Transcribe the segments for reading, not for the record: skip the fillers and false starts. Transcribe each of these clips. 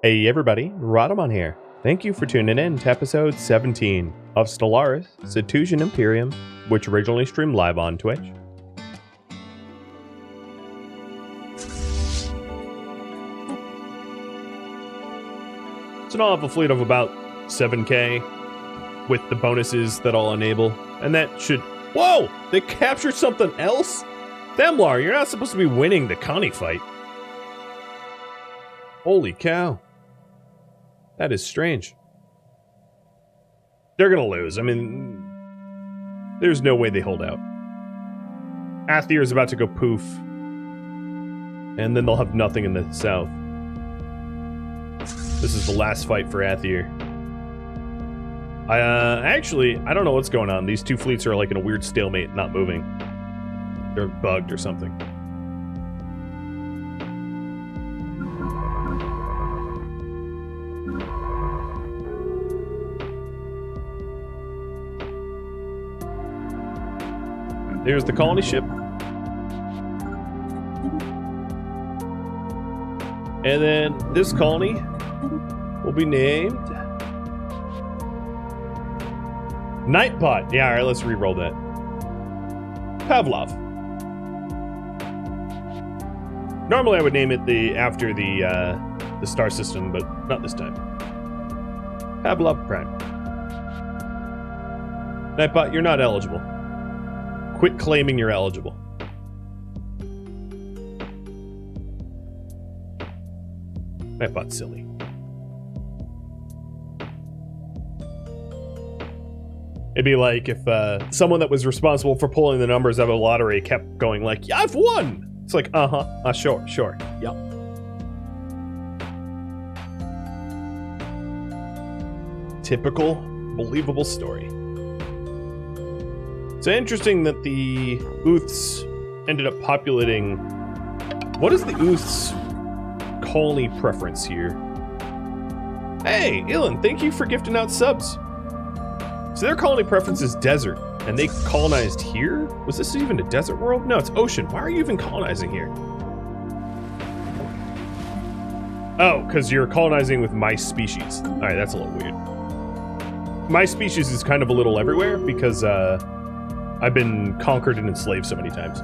Hey everybody, Rhadamant here. Thank you for tuning in to episode 17 of Stellaris, Cetusian Imperium, which originally streamed live on Twitch. So now I have a fleet of about 7k with the bonuses that I'll enable, and that should... Whoa! They captured something else? Themlar, you're not supposed to be winning the Connie fight. Holy cow. That is strange. They're gonna lose. I mean, there's no way they hold out. Athir is about to go poof. And then they'll have nothing in the south. This is the last fight for Athir. Actually, I don't know what's going on. These two fleets are like in a weird stalemate, not moving. They're bugged or something. There's the colony ship. And then this colony will be named Nightbot. Yeah, alright, let's re-roll that. Pavlov. Normally I would name it after the star system, but not this time. Pavlov Prime. Nightbot, you're not eligible. Quit claiming you're eligible. Nightbot's silly. It'd be like if someone that was responsible for pulling the numbers out of a lottery kept going like, yeah, I've won! It's like, sure, yep. Typical, believable story. It's interesting that the Uths ended up populating... What is the Uths' colony preference here? Hey, Ilan, thank you for gifting out subs. So their colony preference is desert, and they colonized here? Was this even a desert world? No, it's ocean. Why are you even colonizing here? Oh, because you're colonizing with my species. Alright, that's a little weird. My species is kind of a little everywhere, because, I've been conquered and enslaved so many times.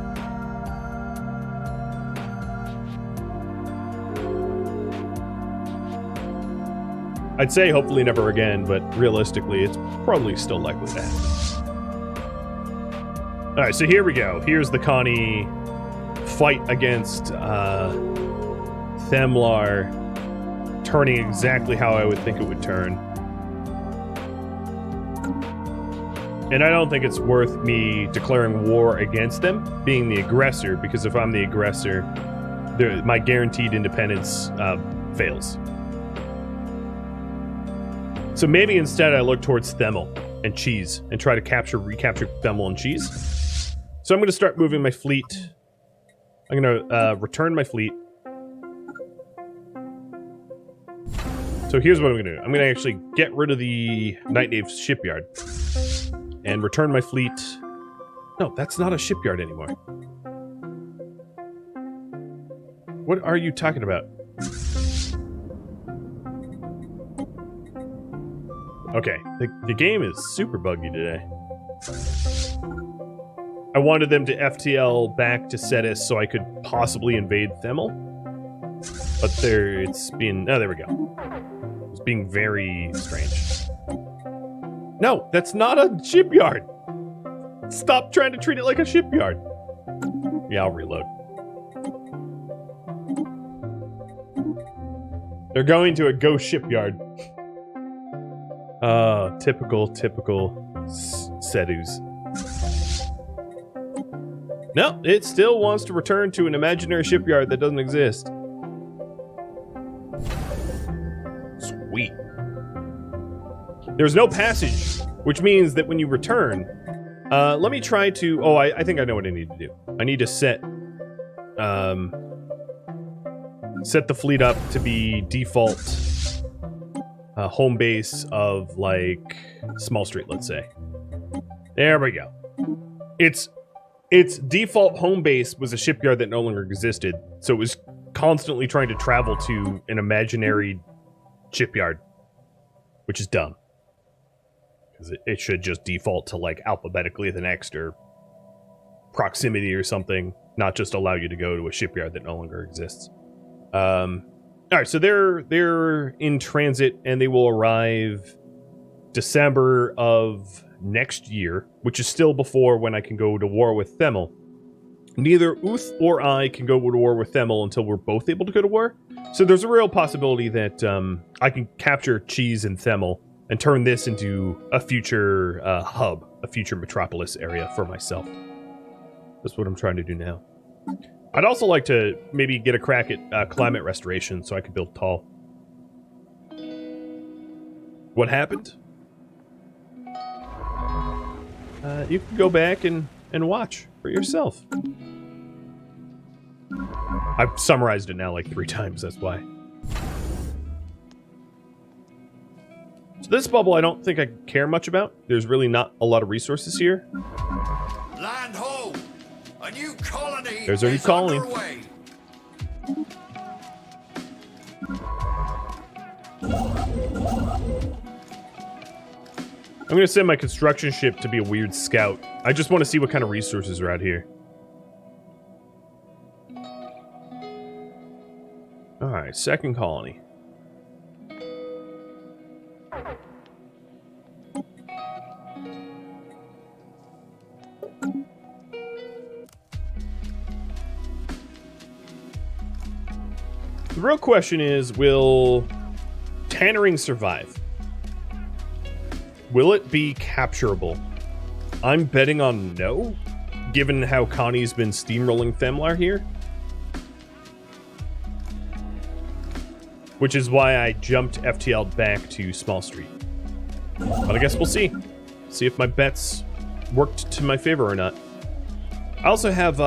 I'd say hopefully never again, but realistically, it's probably still likely to happen. Alright, so here we go. Here's the Connie fight against Themlar, turning exactly how I would think it would turn. And I don't think it's worth me declaring war against them, being the aggressor, because if I'm the aggressor, my guaranteed independence fails. So maybe instead I look towards Themel and Cheese and try to recapture Themel and Cheese. So I'm going to start moving my fleet. I'm going to return my fleet. So here's what I'm going to do. I'm going to actually get rid of the Night Knave's shipyard. And return my fleet. No, that's not a shipyard anymore. What are you talking about? Okay, the game is super buggy today. I wanted them to FTL back to Cetus so I could possibly invade Themel. But it's being... Oh, there we go. It's being very strange. No, that's not a shipyard. Stop trying to treat it like a shipyard. Yeah, I'll reload. They're going to a ghost shipyard. Typical Cetus. No, it still wants to return to an imaginary shipyard that doesn't exist. Sweet. There's no passage, which means that when you return, let me try to... Oh, I think I know what I need to do. I need to set the fleet up to be default home base of, like, Small Street, let's say. There we go. Its default home base was a shipyard that no longer existed, so it was constantly trying to travel to an imaginary shipyard, which is dumb. Because it should just default to, like, alphabetically the next, or proximity or something, not just allow you to go to a shipyard that no longer exists. Alright, so they're in transit, and they will arrive December of next year, which is still before when I can go to war with Themel. Neither Uth or I can go to war with Themel until we're both able to go to war. So there's a real possibility that I can capture Cheese and Themel and turn this into a future hub, a future metropolis area for myself. That's what I'm trying to do now. I'd also like to maybe get a crack at climate restoration so I can build tall. What happened? You can go back and watch for yourself. I've summarized it now like 3 times, that's why. So this bubble I don't think I care much about. There's really not a lot of resources here. Land ho! A new colony There's a new colony. underway. I'm going to send my construction ship to be a weird scout. I just want to see what kind of resources are out here. Alright, second colony. The real question is, will Tannering survive? Will it be capturable? I'm betting on no, given how Connie's been steamrolling Themlar here. Which is why I jumped FTL back to Small Street. But I guess we'll see. See if my bets worked to my favor or not. I also have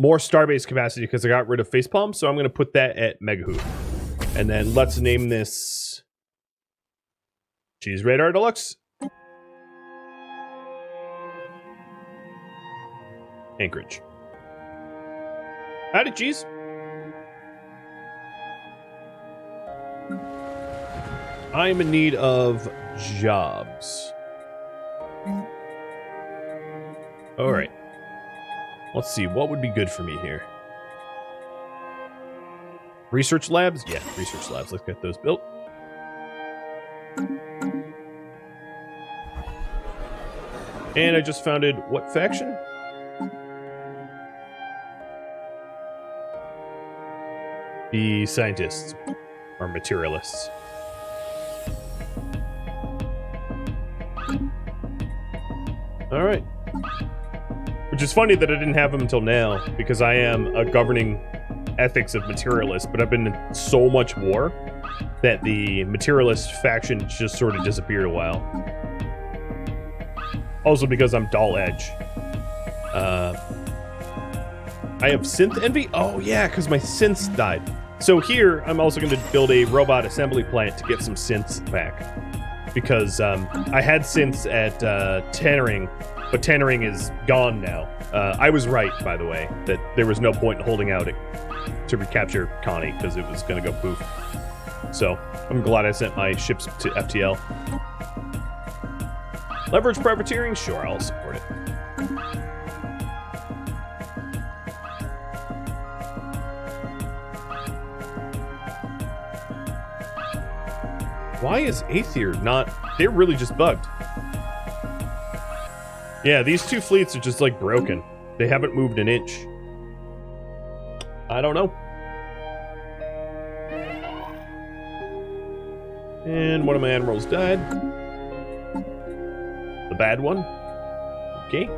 more Starbase capacity because I got rid of Facepalm, so I'm going to put that at Megahoot. And then let's name this Cheese Radar Deluxe. Anchorage. Howdy, Cheese. I am in need of jobs. Alright. Let's see, what would be good for me here? Research labs? Yeah, research labs. Let's get those built. And I just founded what faction? The scientists, or materialists. Alright. Which is funny that I didn't have them until now, because I am a governing ethics of materialists, but I've been in so much war that the materialist faction just sort of disappeared a while. Also because I'm Doll Edge. I have Synth Envy? Oh yeah, because my synths died. So here, I'm also going to build a robot assembly plant to get some synths back. Because I had synths at Tannering, but Tannering is gone now. I was right, by the way, that there was no point in holding out to recapture Connie, because it was going to go poof. So, I'm glad I sent my ships to FTL. Leverage privateering? Sure, I'll support it. Why is Aether not... They're really just bugged. Yeah, these two fleets are just, like, broken. They haven't moved an inch. I don't know. And one of my admirals died. The bad one. Okay.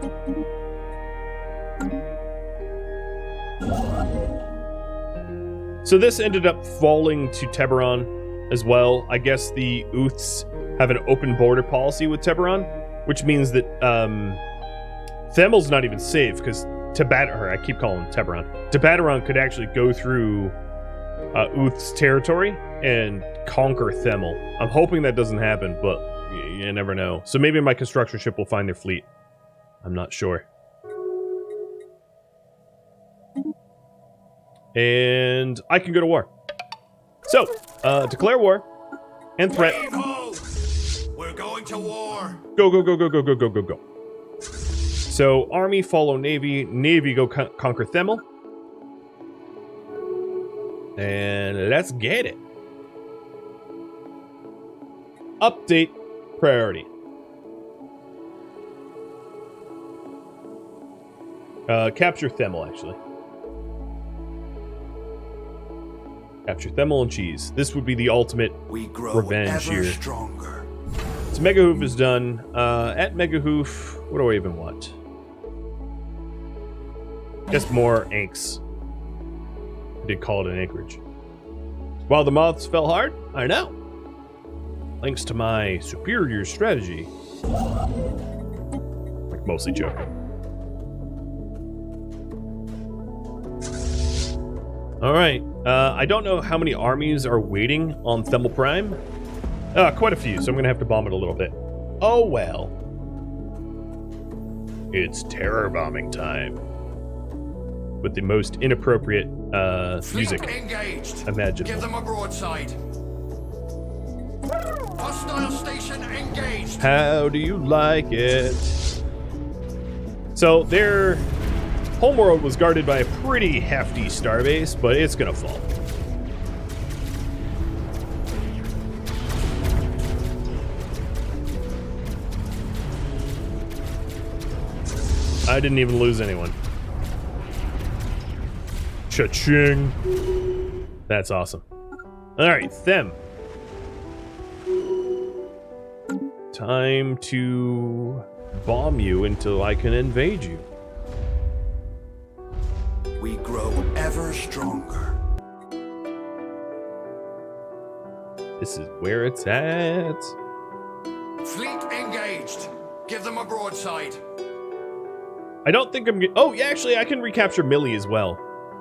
So this ended up falling to Teberon as well. I guess the Uths have an open border policy with Teberon, which means that Themel's not even safe, because I keep calling him Teberon. Teberon could actually go through Uth's territory and conquer Themel. I'm hoping that doesn't happen, but you never know. So maybe my construction ship will find their fleet. I'm not sure. And I can go to war. So, declare war and threat. Wave ho! We're going to war. Go, go, go, go, go, go, go, go, go. So, army follow navy. Navy go conquer Themel. And let's get it. Update priority. Capture Themel, actually. Capture Themel and cheese. This would be the ultimate revenge here. Stronger. So Megahoof is done. At Megahoof, what do I even want? Just more Anks. I did call it an anchorage. While the moths fell hard, I know. Thanks to my superior strategy. Like, mostly joking. Alright, I don't know how many armies are waiting on Themel Prime. Quite a few, so I'm gonna have to bomb it a little bit. Oh well. It's terror bombing time. With the most inappropriate music engaged. imaginable. Give them a broadside. Hostile station engaged. How do you like it? So their homeworld was guarded by a pretty hefty starbase, but it's gonna fall. I didn't even lose anyone. Cha-ching. That's awesome. Alright, Them. Time to bomb you until I can invade you. We grow ever stronger. This is where it's at. Fleet engaged. Give them a broadside. I don't think I'm... Oh, yeah, actually, I can recapture Millie as well.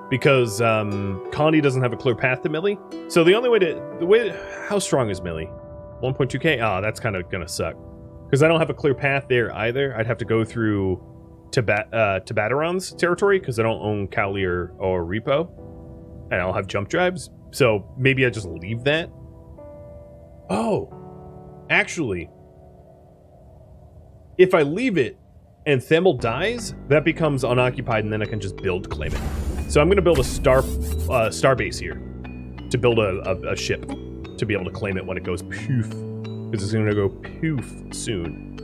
Because Connie doesn't have a clear path to Millie. So the only way to... How strong is Millie? 1.2k? Ah, that's kind of gonna suck. Because I don't have a clear path there either. I'd have to go through Tabataron's territory, because I don't own Cowley or Repo. And I don't have jump drives. So maybe I just leave that. Oh. Actually. If I leave it, and Themel dies, that becomes unoccupied, and then I can just claim it. So I'm going to build a star base here to build a ship to be able to claim it when it goes poof, because it's going to go poof soon.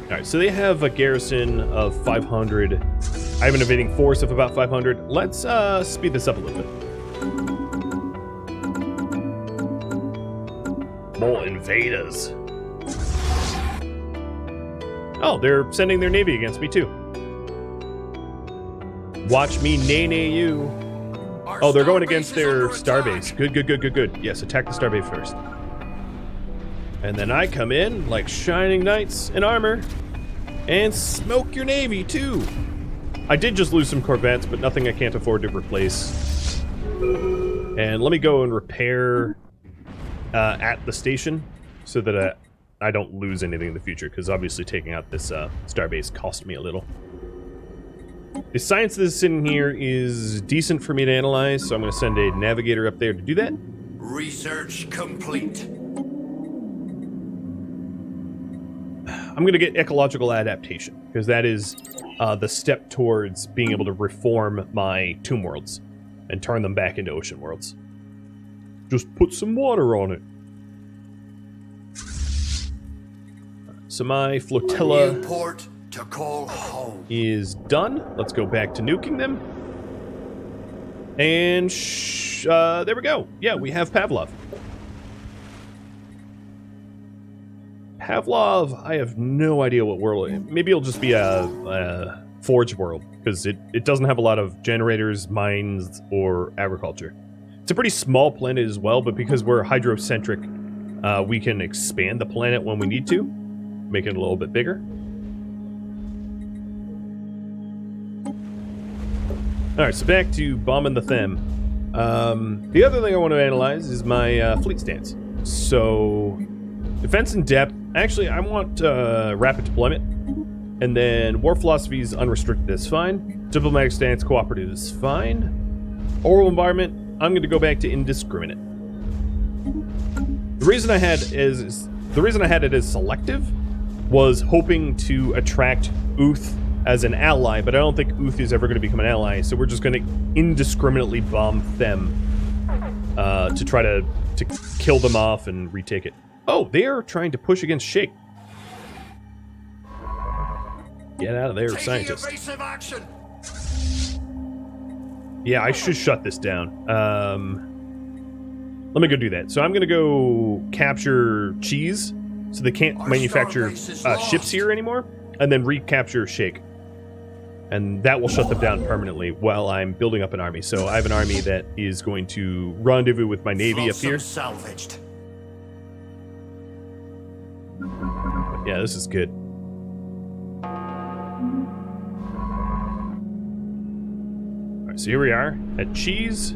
All right, so they have a garrison of 500. I have an invading force of about 500. Let's speed this up a little bit. More invaders. Oh, they're sending their navy against me too. Watch me nay you. Oh, they're going against their starbase. Good. Yes, attack the starbase first. And then I come in like shining knights in armor and smoke your navy too. I did just lose some corvettes, but nothing I can't afford to replace. And let me go and repair at the station so that I don't lose anything in the future, because obviously taking out this starbase cost me a little. The science that's in here is decent for me to analyze, so I'm going to send a navigator up there to do that. Research complete. I'm going to get ecological adaptation, because that is the step towards being able to reform my tomb worlds and turn them back into ocean worlds. Just put some water on it. So my flotilla Port to call home is done. Let's go back to nuking them. And there we go. Yeah, we have Pavlov. Pavlov, I have no idea what world. Maybe it'll just be a forge world, because it doesn't have a lot of generators, mines, or agriculture. It's a pretty small planet as well, but because we're hydrocentric, we can expand the planet when we need to, make it a little bit bigger. Alright, so back to bombing the Them. The other thing I want to analyze is my fleet stance. So, defense in depth. Actually, I want rapid deployment. And then war philosophy is unrestricted, is fine. Diplomatic stance, cooperative is fine. Oral environment, I'm going to go back to indiscriminate. The reason I had it as selective was hoping to attract Uth as an ally, but I don't think Uth is ever going to become an ally, so we're just going to indiscriminately bomb them to try to kill them off and retake it. Oh, they are trying to push against Sheikh. Get out of there, scientist. Yeah, I should shut this down. Let me go do that. So I'm going to go capture cheese, so they can't manufacture ships here anymore, and then recapture Sheikh. And that will shut them down permanently while I'm building up an army. So I have an army that is going to rendezvous with my navy up here. Salvaged. Yeah, this is good. Alright, so here we are at cheese.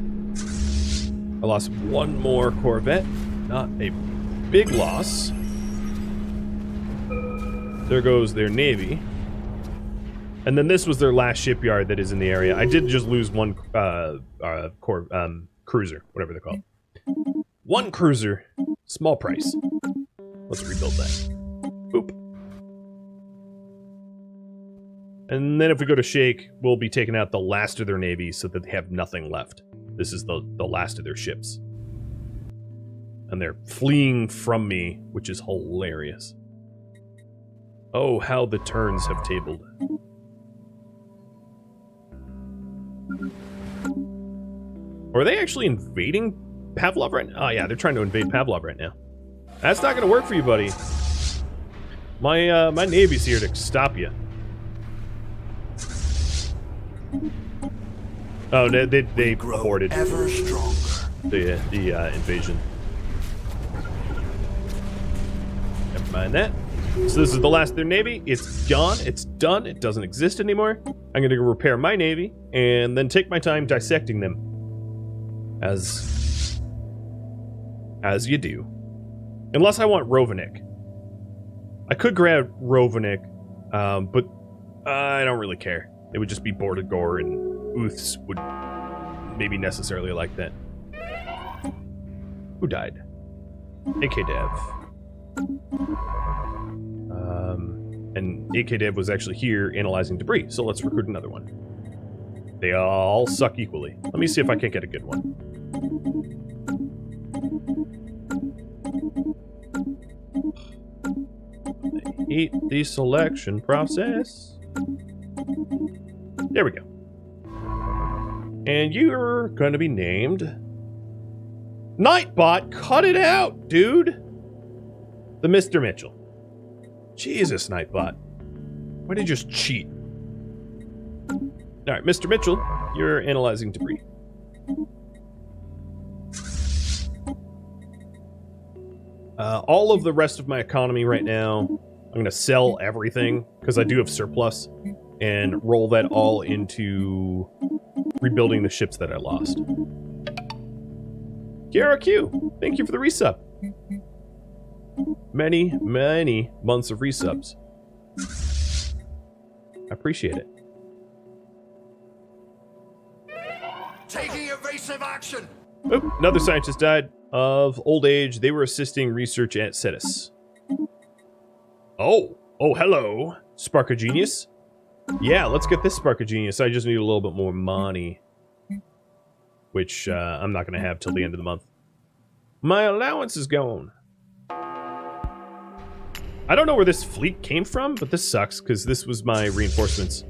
I lost one more Corvette. Not a big loss. There goes their navy. And then this was their last shipyard that is in the area. I did just lose one cruiser, whatever they're called. One cruiser, small price. Let's rebuild that. Boop. And then if we go to Sheikh, we'll be taking out the last of their navy so that they have nothing left. This is the last of their ships. And they're fleeing from me, which is hilarious. Oh, how the turns have tabled. Are they actually invading Pavlov right now? Oh yeah, they're trying to invade Pavlov right now. That's not gonna work for you, buddy. My navy's here to stop you. Oh, they aborted Ever stronger. the invasion. Never mind that. So this is the last of their navy. It's gone. It's done. It doesn't exist anymore. I'm going to go repair my navy and then take my time dissecting them. As you do. Unless I want Rovanik. I could grab Rovanik, but I don't really care. It would just be Bordagor, and Uths would maybe necessarily like that. Who died? AK-Dev. And AK-Dev was actually here analyzing debris, so let's recruit another one. They all suck equally. Let me see if I can't get a good one. I hate the selection process. There we go. And you're going to be named Nightbot. Cut it out, dude. The Mr. Mitchell. Jesus, Nightbot. Why did you just cheat? Alright, Mr. Mitchell, you're analyzing debris. All of the rest of my economy right now, I'm going to sell everything, because I do have surplus, and roll that all into rebuilding the ships that I lost. Kiara Q, thank you for the resub. Many, many months of resubs. I appreciate it. Taking evasive action. Oop, another scientist died of old age. They were assisting research at Cetus. Oh, hello, Spark of Genius. Yeah, let's get this Spark of Genius. I just need a little bit more money, which I'm not going to have till the end of the month. My allowance is gone. I don't know where this fleet came from, but this sucks, because this was my reinforcements.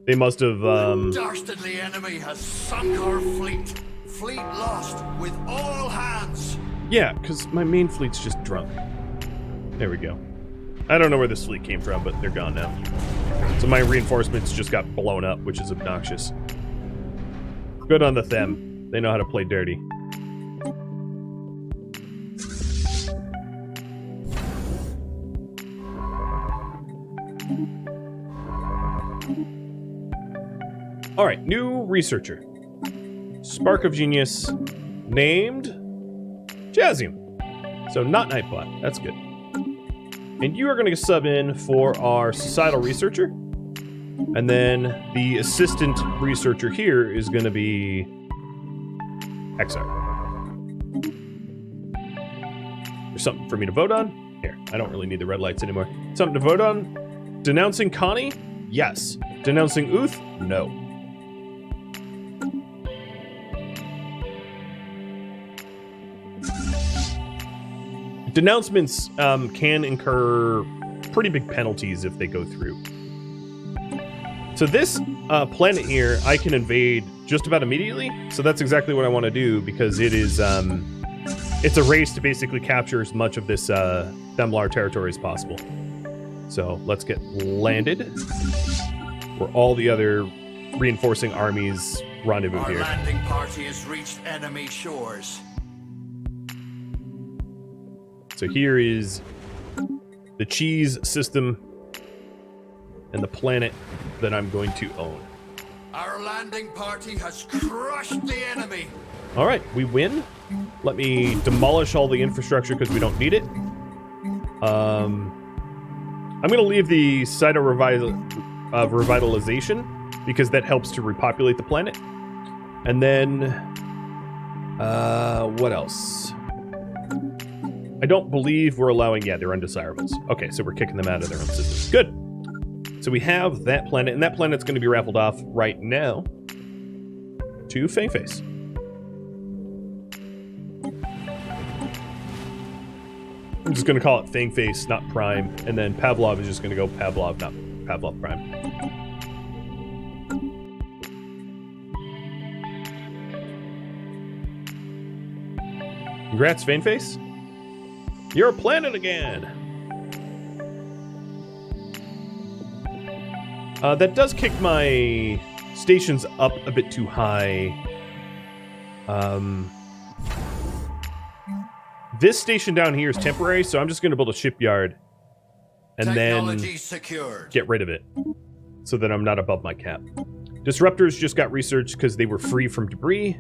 They must have, Dastardly enemy has sunk our fleet. Fleet lost with all hands. Yeah, because my main fleet's just drunk. There we go. I don't know where this fleet came from, but they're gone now. So my reinforcements just got blown up, which is obnoxious. Good on the them. They know how to play dirty. Alright, new researcher. Spark of Genius, named Jazium. So not Nightbot, that's good. And you are going to sub in for our societal researcher. And then the assistant researcher here is going to be XR. There's something for me to vote on. Here, I don't really need the red lights anymore. Something to vote on. Denouncing Connie? Yes. Denouncing Uth? No. Denouncements can incur pretty big penalties if they go through. So this planet here, I can invade just about immediately. So that's exactly what I want to do because it is, it's a race to basically capture as much of this Themlar territory as possible. So let's get landed where all the other reinforcing armies rendezvous here. Our landing party has reached enemy shores. So here is the cheese system and the planet that I'm going to own. Our landing party has crushed the enemy. All right, we win. Let me demolish all the infrastructure because we don't need it. I'm going to leave the site of revitalization because that helps to repopulate the planet. And then, what else? I don't believe we're allowing, yeah, they're undesirables. Okay, so we're kicking them out of their own system. Good. So we have that planet, and that planet's going to be raffled off right now to Fangface. I'm just going to call it Fangface, not Prime, and then Pavlov is just going to go Pavlov, not Pavlov Prime. Congrats, Fangface. You're a planet again! That does kick my stations up a bit too high. This station down here is temporary, so I'm just going to build a shipyard and then secured. Get rid of it so that I'm not above my cap. Disruptors just got researched because they were free from debris.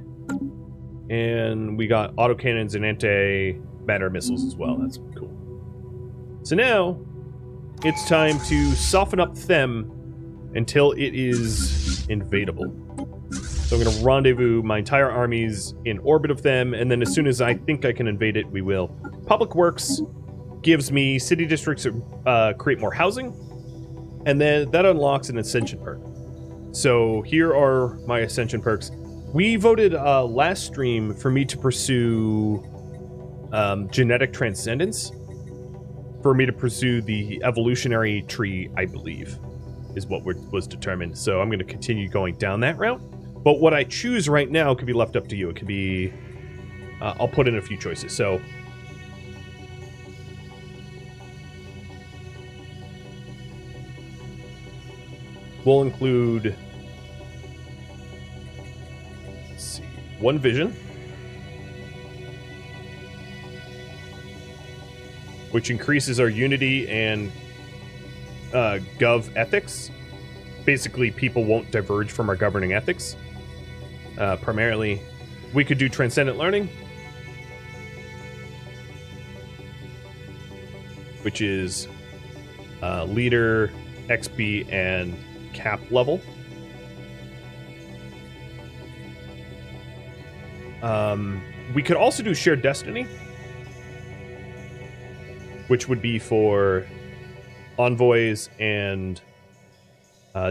And we got autocannons and anti-matter missiles as well. That's cool. So now, it's time to soften up Them until it is invadable. So I'm going to rendezvous my entire armies in orbit of Them, and then as soon as I think I can invade it, we will. Public Works gives me city districts that create more housing, and then that unlocks an Ascension perk. So here are my Ascension perks. We voted last stream for me to pursue genetic transcendence, for me to pursue the evolutionary tree, I believe, is what was determined. So I'm going to continue going down that route. But what I choose right now could be left up to you. It could be, I'll put in a few choices. So we'll include, let's see, one vision, which increases our unity and gov ethics. Basically, people won't diverge from our governing ethics. Primarily, we could do transcendent learning, which is leader, XP, and cap level. We could also do shared destiny, which would be for envoys and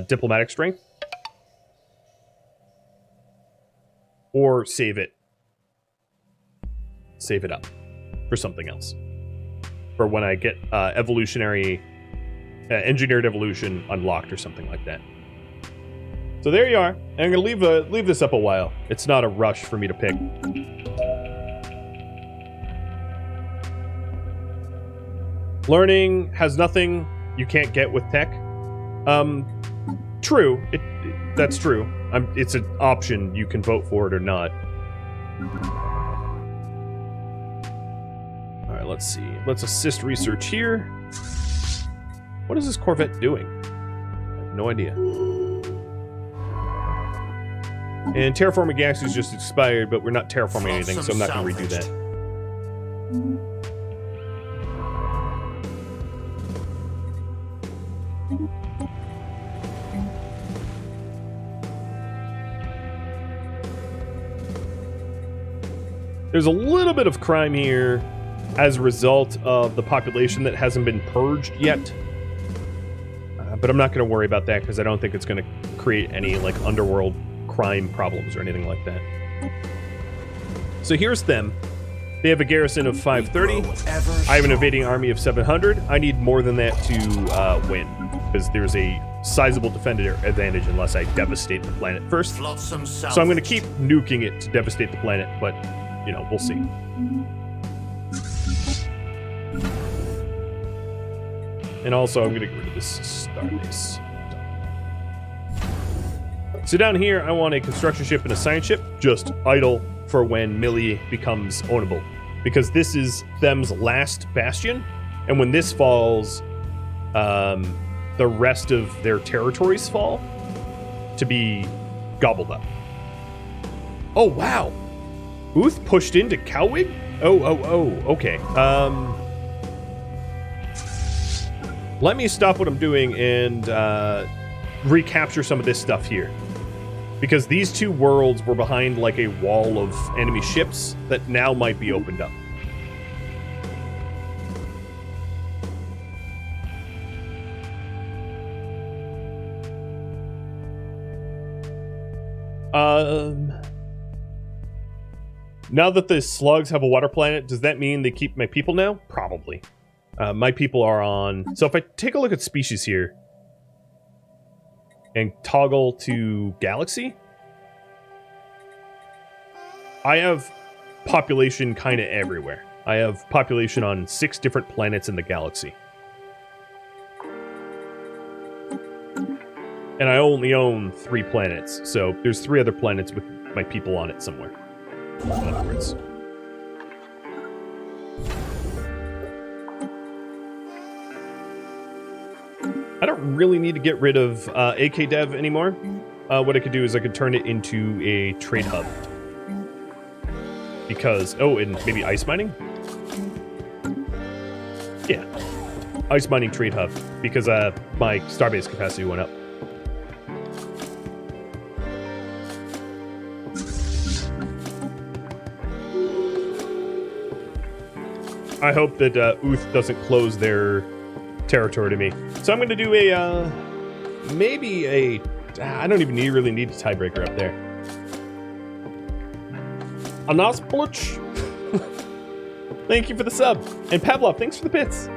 diplomatic strength. Or save it up for something else. For when I get evolutionary, engineered evolution unlocked or something like that. So there you are. And I'm going to leave this up a while. It's not a rush for me to pick. Learning has nothing you can't get with tech. True. That's true. It's an option. You can vote for it or not. All right, let's see. Let's assist research here. What is this Corvette doing? I have no idea. And Terraforming Galaxies just expired, but we're not terraforming anything, so I'm not going to redo that. There's a little bit of crime here as a result of the population that hasn't been purged yet. But I'm not going to worry about that because I don't think it's going to create any like underworld crime problems or anything like that. So here's them. They have a garrison of 530. I have an invading army of 700. I need more than that to win because there's a sizable defender advantage unless I devastate the planet first. So I'm going to keep nuking it to devastate the planet, but you know, we'll see. And also, I'm going to get rid of this starbase. So down here, I want a construction ship and a science ship, just idle for when Millie becomes ownable. Because this is them's last bastion, and when this falls, the rest of their territories fall to be gobbled up. Oh, wow. Uth pushed into Cowwig? Oh, okay. Let me stop what I'm doing and recapture some of this stuff here. Because these two worlds were behind like a wall of enemy ships that now might be opened up. Now that the slugs have a water planet, does that mean they keep my people now? Probably. My people are on... So if I take a look at species here and toggle to galaxy, I have population kind of everywhere. I have population on 6 different planets in the galaxy. And I only own 3 planets, so there's 3 other planets with my people on it somewhere. In other words. I don't really need to get rid of AK Dev anymore. What I could do is I could turn it into a trade hub. Because, oh, and maybe ice mining? Yeah. Ice mining trade hub. Because my starbase capacity went up. I hope that Uth doesn't close their territory to me. So I'm going to do a, maybe a, I don't even really need a tiebreaker up there. Anaspluch. Thank you for the sub. And Pavlov, thanks for the bits.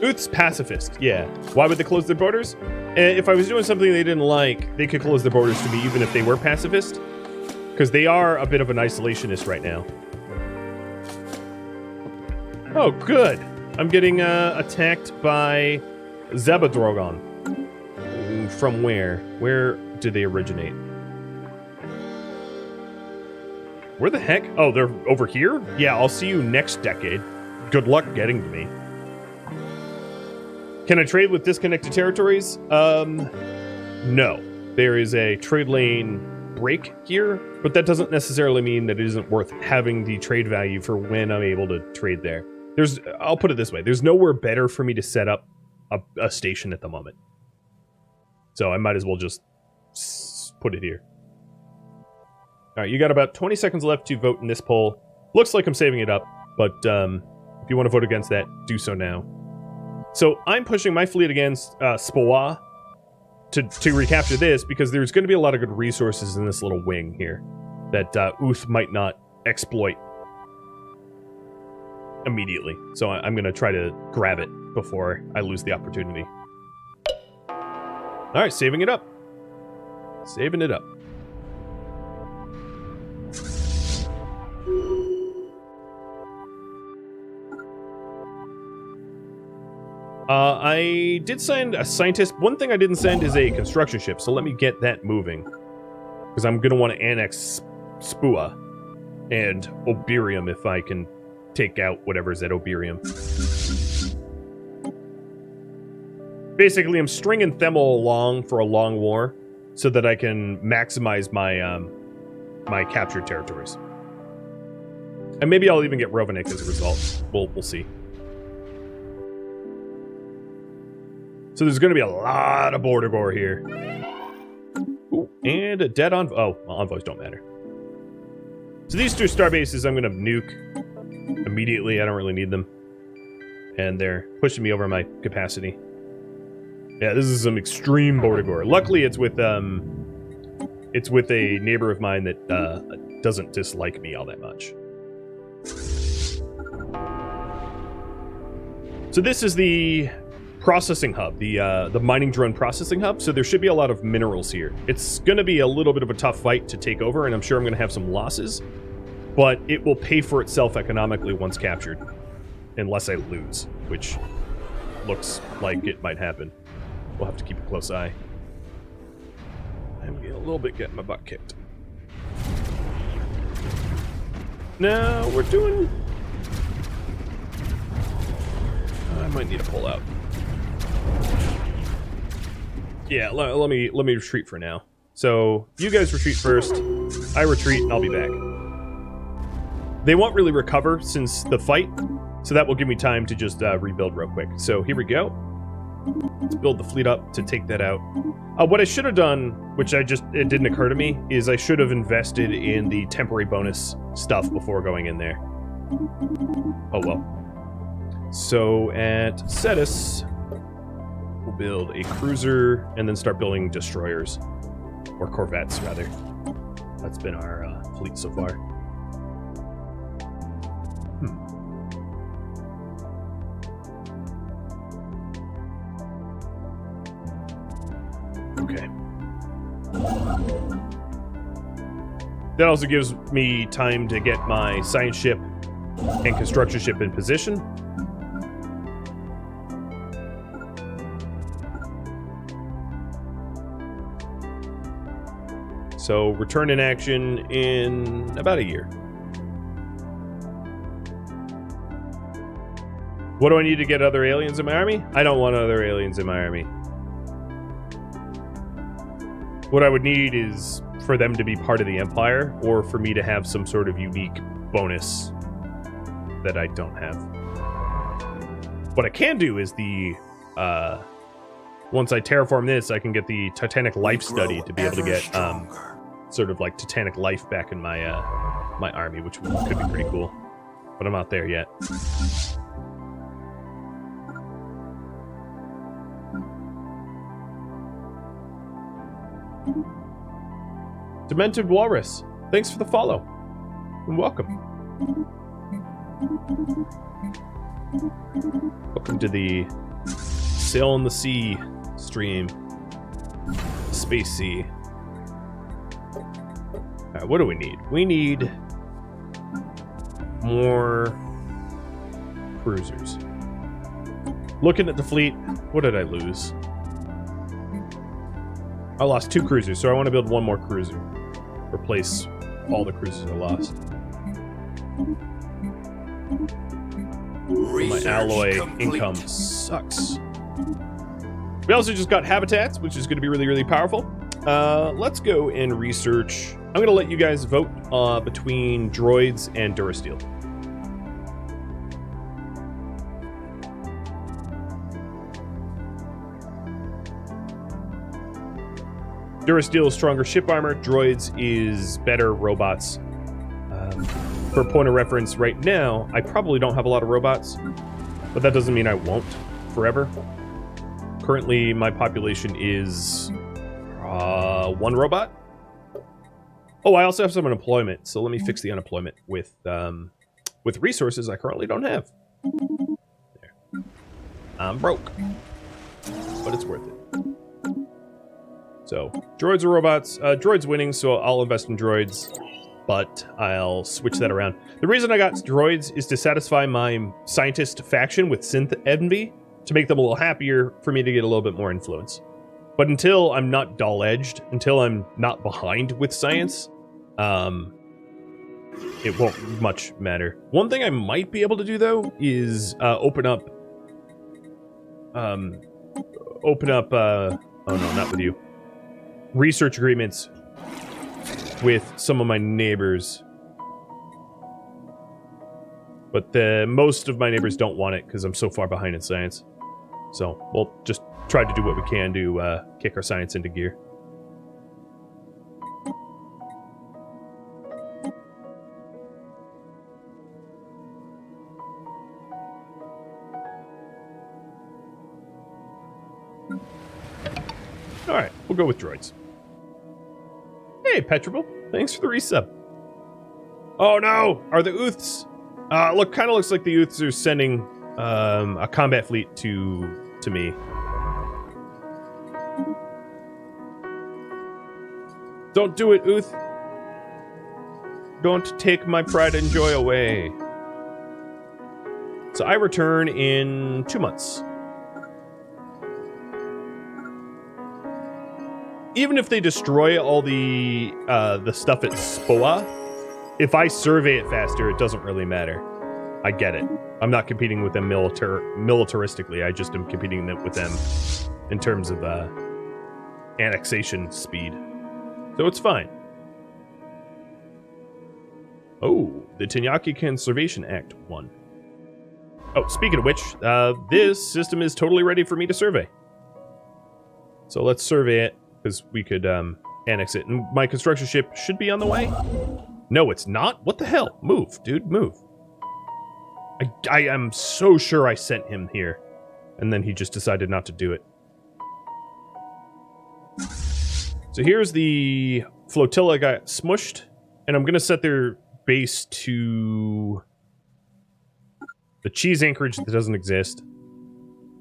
Uth's pacifist, yeah. Why would they close their borders? If I was doing something they didn't like, they could close their borders to me even if they were pacifist. Because they are a bit of an isolationist right now. Oh, good. I'm getting attacked by Zebadrogon. From where? Where did they originate? Where the heck? Oh, they're over here? Yeah, I'll see you next decade. Good luck getting to me. Can I trade with disconnected territories? No. There is a trade lane break here, but that doesn't necessarily mean that it isn't worth having the trade value for when I'm able to trade there. I'll put it this way, there's nowhere better for me to set up a station at the moment. So I might as well just put it here. Alright, you got about 20 seconds left to vote in this poll. Looks like I'm saving it up, but if you want to vote against that, do so now. So I'm pushing my fleet against Spoa to recapture this, because there's going to be a lot of good resources in this little wing here that Uth might not exploit immediately. So I'm going to try to grab it before I lose the opportunity. Alright, saving it up. Saving it up. I did send a scientist. One thing I didn't send is a construction ship, so let me get that moving. Because I'm going to want to annex Spua and Oberium if I can take out whatever's at Oberium. Basically, I'm stringing Themel along for a long war so that I can maximize my my captured territories. And maybe I'll even get Rovanik as a result. We'll see. So there's going to be a lot of border gore here. Ooh, and a dead envoy. Oh, well, envoys don't matter. So these 2 star bases I'm going to nuke immediately. I don't really need them. And they're pushing me over my capacity. Yeah, this is some extreme border gore. Luckily, it's with a neighbor of mine that doesn't dislike me all that much. So this is the processing hub, the mining drone processing hub. So there should be a lot of minerals here. It's going to be a little bit of a tough fight to take over, and I'm sure I'm going to have some losses. But it will pay for itself economically once captured, unless I lose, which looks like it might happen. We'll have to keep a close eye. I'm getting a little bit getting my butt kicked. No, we're doing... I might need to pull out. Yeah, let me retreat for now. So you guys retreat first. I retreat, and I'll be back. They won't really recover since the fight, so that will give me time to just rebuild real quick. So here we go. Let's build the fleet up to take that out. What I should have done, which it didn't occur to me, is I should have invested in the temporary bonus stuff before going in there. Oh well. So at Cetus, we'll build a cruiser and then start building destroyers. Or corvettes, rather. That's been our fleet so far. Okay. That also gives me time to get my science ship and construction ship in position. So return in action in about a year. What do I need to get other aliens in my army? I don't want other aliens in my army. What I would need is for them to be part of the Empire, or for me to have some sort of unique bonus that I don't have. What I can do is once I terraform this, I can get the Titanic Life Study to be able to get sort of like Titanic life back in my my army, which could be pretty cool. But I'm not there yet. Demented Walrus, thanks for the follow, and welcome. Welcome to the Sail on the Sea stream. Space Sea. Alright, what do we need? We need more cruisers. Looking at the fleet, what did I lose? I lost 2 cruisers, so I want to build 1 more cruiser. Replace all the cruisers I lost. My alloy income sucks. We also just got habitats, which is going to be really, really powerful. Let's go and research. I'm going to let you guys vote between droids and Durasteel. Durasteel is stronger ship armor. Droids is better robots. For a point of reference, right now, I probably don't have a lot of robots, but that doesn't mean I won't forever. Currently, my population is 1 robot. Oh, I also have some unemployment, so let me fix the unemployment with resources I currently don't have. There. I'm broke, but it's worth it. So, droids or robots? Droids winning, so I'll invest in droids, but I'll switch that around. The reason I got droids is to satisfy my scientist faction with synth envy, to make them a little happier, for me to get a little bit more influence. But until I'm not dull-edged, until I'm not behind with science, it won't much matter. One thing I might be able to do, though, is open up, oh no, not with you. Research agreements with some of my neighbors. But most of my neighbors don't want it because I'm so far behind in science. So we'll just try to do what we can to kick our science into gear. Alright, we'll go with droids. Hey, Petrable. Thanks for the resub. Oh no! Are the Ooths? Look, kind of looks like the Ooths are sending a combat fleet to me. Don't do it, Ooth. Don't take my pride and joy away. So I return in 2 months. Even if they destroy all the stuff at Spoa, if I survey it faster, it doesn't really matter. I get it. I'm not competing with them militaristically. I just am competing with them in terms of annexation speed. So it's fine. Oh, the Tenyaki Conservation Act 1. Oh, speaking of which, this system is totally ready for me to survey. So let's survey it, because we could annex it. And my construction ship should be on the way. No, it's not? What the hell? Move, dude, move. I am so sure I sent him here. And then he just decided not to do it. So here's the flotilla got smushed. And I'm going to set their base to the cheese anchorage that doesn't exist.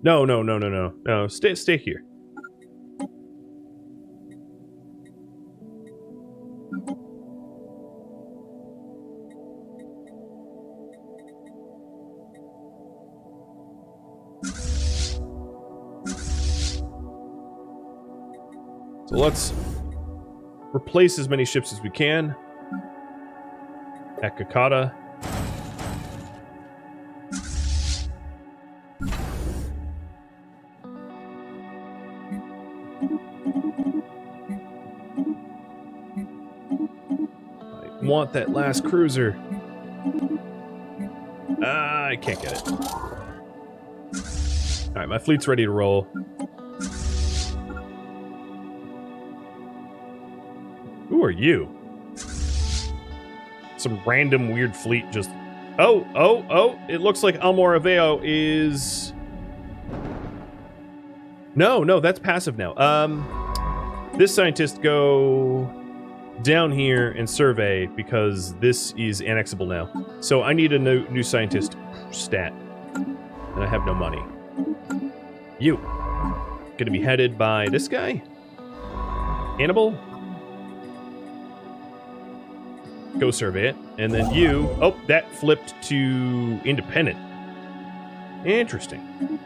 No. No, stay here. So let's replace as many ships as we can. At Kakata. I want that last cruiser. I can't get it. Alright, my fleet's ready to roll. Who are you? Some random weird fleet just... Oh! It looks like Almor Aveo is... No, that's passive now. This scientist go down here and survey because this is annexable now. So I need a new scientist stat. And I have no money. You. Gonna be headed by this guy? Hannibal? Go survey it. And then you... Oh, that flipped to independent. Interesting.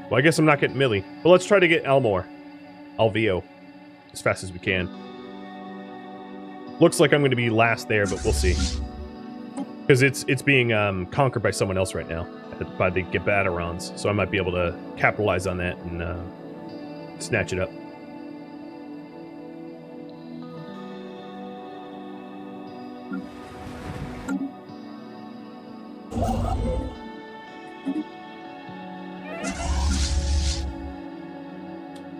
Well, I guess I'm not getting Millie. But let's try to get Alveo. As fast as we can. Looks like I'm going to be last there, but we'll see. Because it's being conquered by someone else right now. By the Gabatarons. So I might be able to capitalize on that and snatch it up.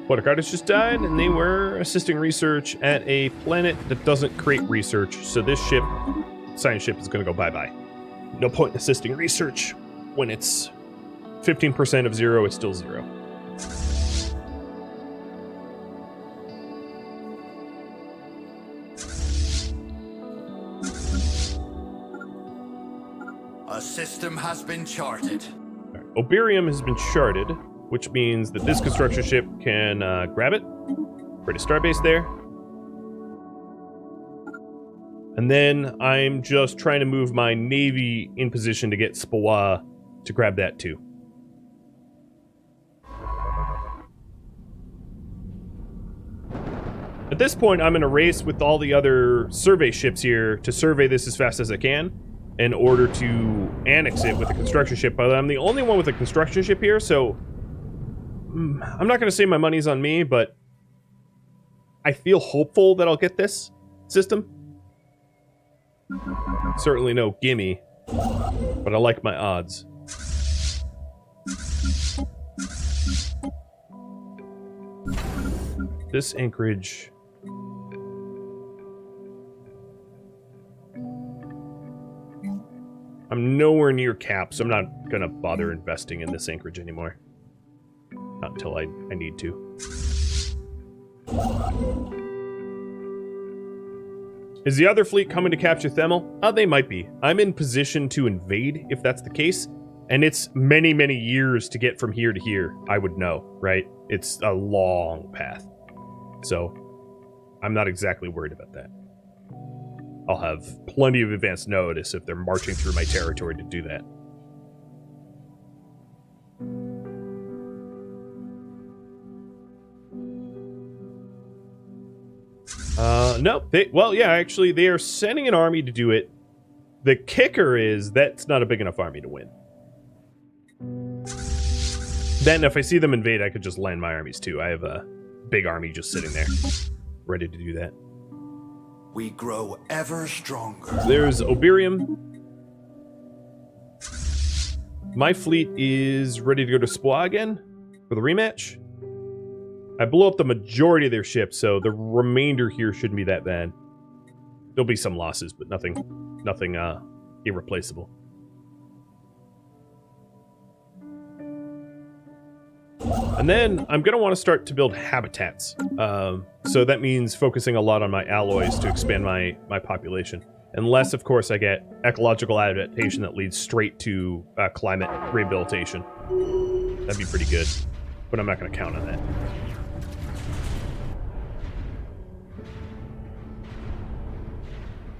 What, artists just died, and they were assisting research at a planet that doesn't create research, so this ship, science ship, is going to go bye-bye. No point in assisting research when it's 15% of 0 is still 0. A system has been charted. Right. Oberium has been charted, which means that this construction ship can grab it, create a starbase there. And then I'm just trying to move my navy in position to get Spawa to grab that too. At this point, I'm in a race with all the other survey ships here to survey this as fast as I can in order to annex it with a construction ship. But I'm the only one with a construction ship here, so I'm not going to say my money's on me, but I feel hopeful that I'll get this system. Certainly no gimme, but I like my odds. this anchorage... I'm nowhere near cap, so I'm not gonna bother investing in this anchorage anymore. Not until I need to. Is the other fleet coming to capture Themel? They might be. I'm in position to invade, if that's the case. And it's many, many years to get from here to here, I would know, right? It's a long path. So, I'm not exactly worried about that. I'll have plenty of advance notice if they're marching through my territory to do that. No. Well, yeah, actually, they are sending an army to do it. The kicker is that's not a big enough army to win. Then if I see them invade, I could just land my armies too. I have a big army just sitting there, ready to do that. We grow ever stronger. There's Imperium. My fleet is ready to go to Spa again for the rematch. I blew up the majority of their ships, so the remainder here shouldn't be that bad. There'll be some losses, but nothing irreplaceable. And then I'm going to want to start to build habitats. So that means focusing a lot on my alloys to expand my population. Unless, of course, I get ecological adaptation that leads straight to climate rehabilitation. That'd be pretty good. But I'm not going to count on that.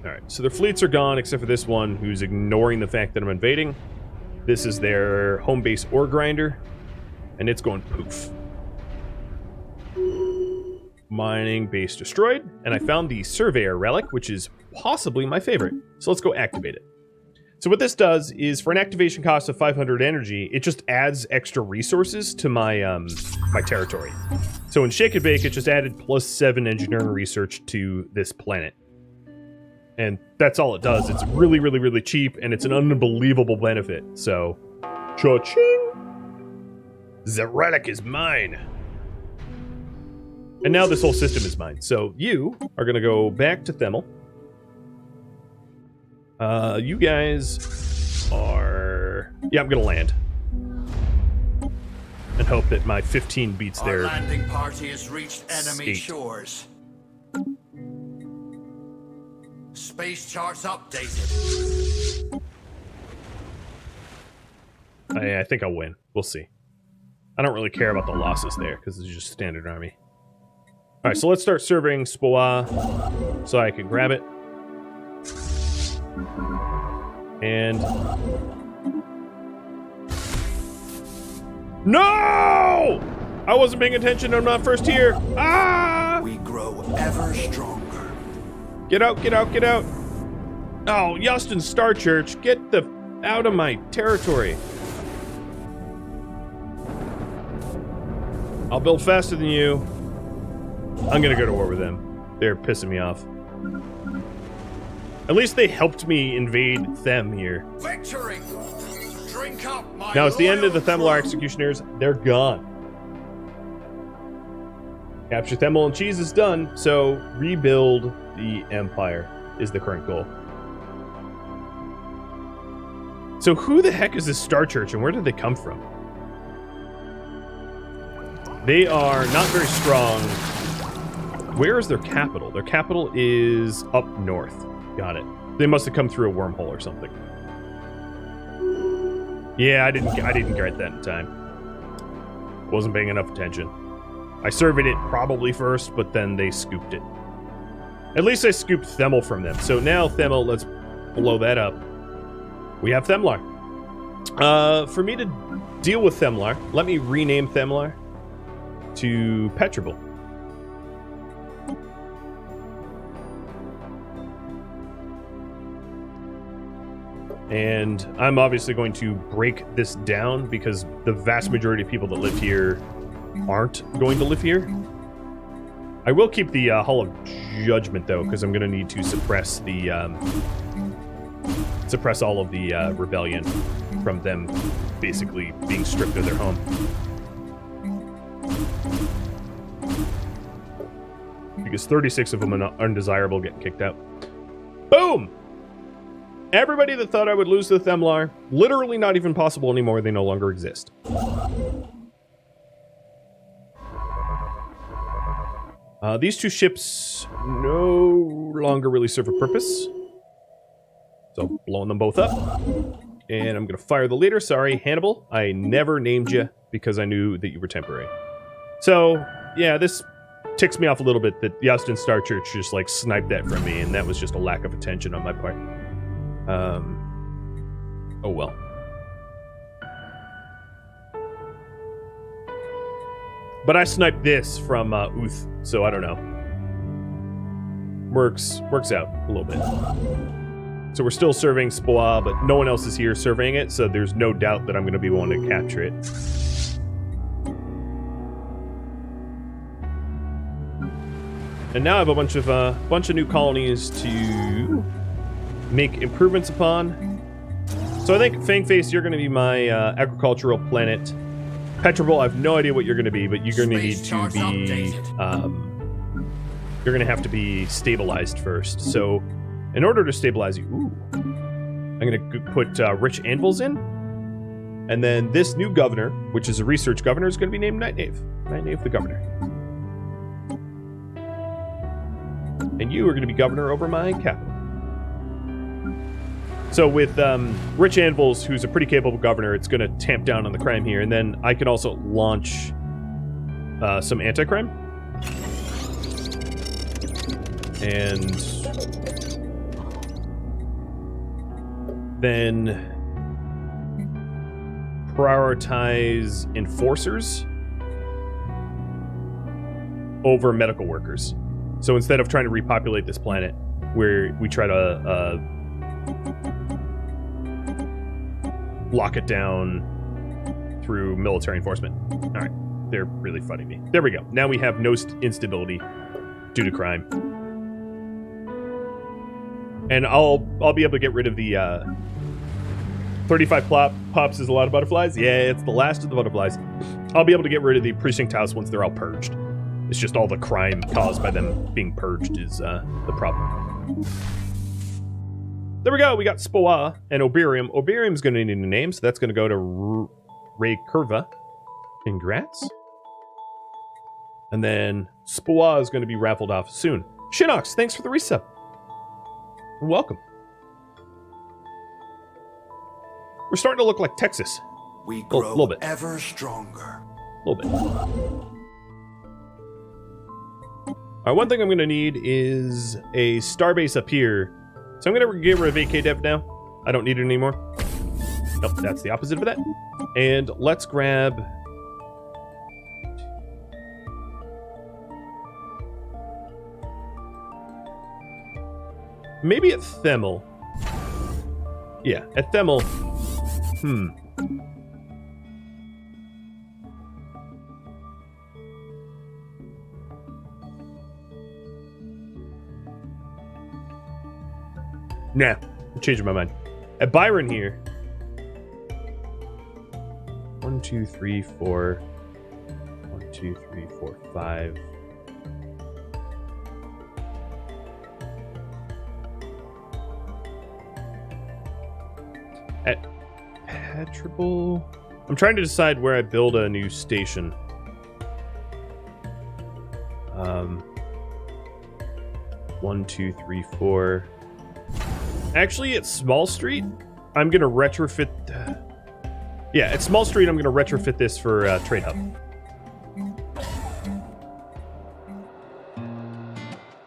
Alright, so their fleets are gone except for this one who's ignoring the fact that I'm invading. This is their home base ore grinder. And it's going poof. Mining base destroyed. And I found the Surveyor relic, which is possibly my favorite. So let's go activate it. So what this does is for an activation cost of 500 energy, it just adds extra resources to my my territory. So in Shake and Bake, it just added +7 engineering research to this planet. And that's all it does. It's really, really, really cheap, and it's an unbelievable benefit. So, cha-ching! The relic is mine. And now this whole system is mine. So you are going to go back to Themel. You guys are... Yeah, I'm going to land. And hope that my 15 beats their... Our landing party has reached enemy 8. shores. Space charts updated. I think I'll win. We'll see. I don't really care about the losses there, because it's just standard army. Alright, so let's start surveying Spoa, so I can grab it. And... No! I wasn't paying attention, I'm not first here! Ah! We grow ever stronger. Get out, get out, get out! Oh, Yustin Star Church, get the... out of my territory. I'll build faster than you. I'm gonna go to war with them. They're pissing me off. At least they helped me invade Them here. Victory! Drink up, my Now it's the end of the loyal Themlar crew. Executioners. They're gone. Capture Themel and Cheese is done, so rebuild the Empire is the current goal. So who the heck is this Star Church and where did they come from? They are not very strong. Where is their capital? Their capital is up north. Got it. They must have come through a wormhole or something. Yeah, I didn't get that in time. Wasn't paying enough attention. I surveyed it probably first, but then they scooped it. At least I scooped Themel from them. So now Themel, let's blow that up. We have Themlar. For me to deal with Themlar, let me rename Themlar to Petrable. And I'm obviously going to break this down because the vast majority of people that live here aren't going to live here. I will keep the Hall of Judgment though, because I'm going to need to suppress the suppress all of the rebellion from them basically being stripped of their home. because 36 of them are undesirable, getting kicked out. Boom! Everybody that thought I would lose to the Themlar, literally not even possible anymore. They no longer exist. These two ships no longer really serve a purpose. So, blowing them both up. And I'm going to fire the leader. Sorry, Hannibal. I never named you because I knew that you were temporary. So, yeah, this ticks me off a little bit that Yastin Star Church just, like, sniped that from me, and that was just a lack of attention on my part. Oh well. But I sniped this from Uth, so I don't know. Works out a little bit. So we're still serving Spoa, but no one else is here surveying it, so there's no doubt that I'm going to be wanting to capture it. And now I have a bunch of new colonies to make improvements upon. So I think Fangface, you're going to be my agricultural planet. Petrable, I have no idea what you're going to be, but you're going to need to be you're going to have to be stabilized first. So in order to stabilize you, I'm going to put rich anvils in. And then this new governor, which is a research governor, is going to be named Night Knave. Night Knave the governor. And you are going to be governor over my capital. So with Rich Anvils, who's a pretty capable governor, it's going to tamp down on the crime here. And then I can also launch some anti-crime. And then prioritize enforcers over medical workers. So instead of trying to repopulate this planet, where we try to lock it down through military enforcement. All right, they're really fighting me. There we go. Now we have no instability due to crime, and I'll be able to get rid of the 35 pops is a lot of butterflies. Yeah, it's the last of the butterflies. I'll be able to get rid of the precinct house once they're all purged. It's just all the crime caused by them being purged is the problem. There we go. We got Spoa and Oberium. Oberium's going to need a name, so that's going to go to Ray Curva. Congrats. And then Spoa is going to be raffled off soon. Shinox, thanks for the resub. Welcome. We're starting to look like Texas. We grow little bit. ever stronger. A little bit. All right, one thing I'm going to need is a starbase up here. So I'm going to get rid of AK Dev now. I don't need it anymore. Nope, that's the opposite of that. And let's grab... maybe at Themel. Yeah, at Themel. Nah, I'm changing my mind. At Byron here. 1, 2, 3, 4. 1, 2, 3, 4, 5. At Petrable. I'm trying to decide where I build a new station. 1, 2, 3, 4. Actually, at Small Street, I'm going to retrofit... yeah, at Small Street, I'm going to retrofit this for Trade Hub.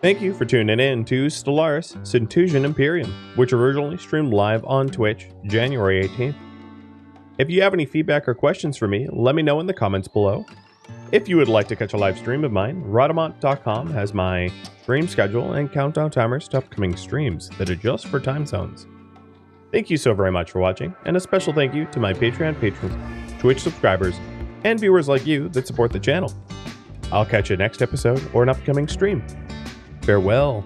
Thank you for tuning in to Stellaris, Cetusian Imperium, which originally streamed live on Twitch, January 18th. If you have any feedback or questions for me, let me know in the comments below. If you would like to catch a live stream of mine, Rhadamant.com has my stream schedule and countdown timers to upcoming streams that adjust for time zones. Thank you so very much for watching, and a special thank you to my Patreon patrons, Twitch subscribers, and viewers like you that support the channel. I'll catch you next episode or an upcoming stream. Farewell.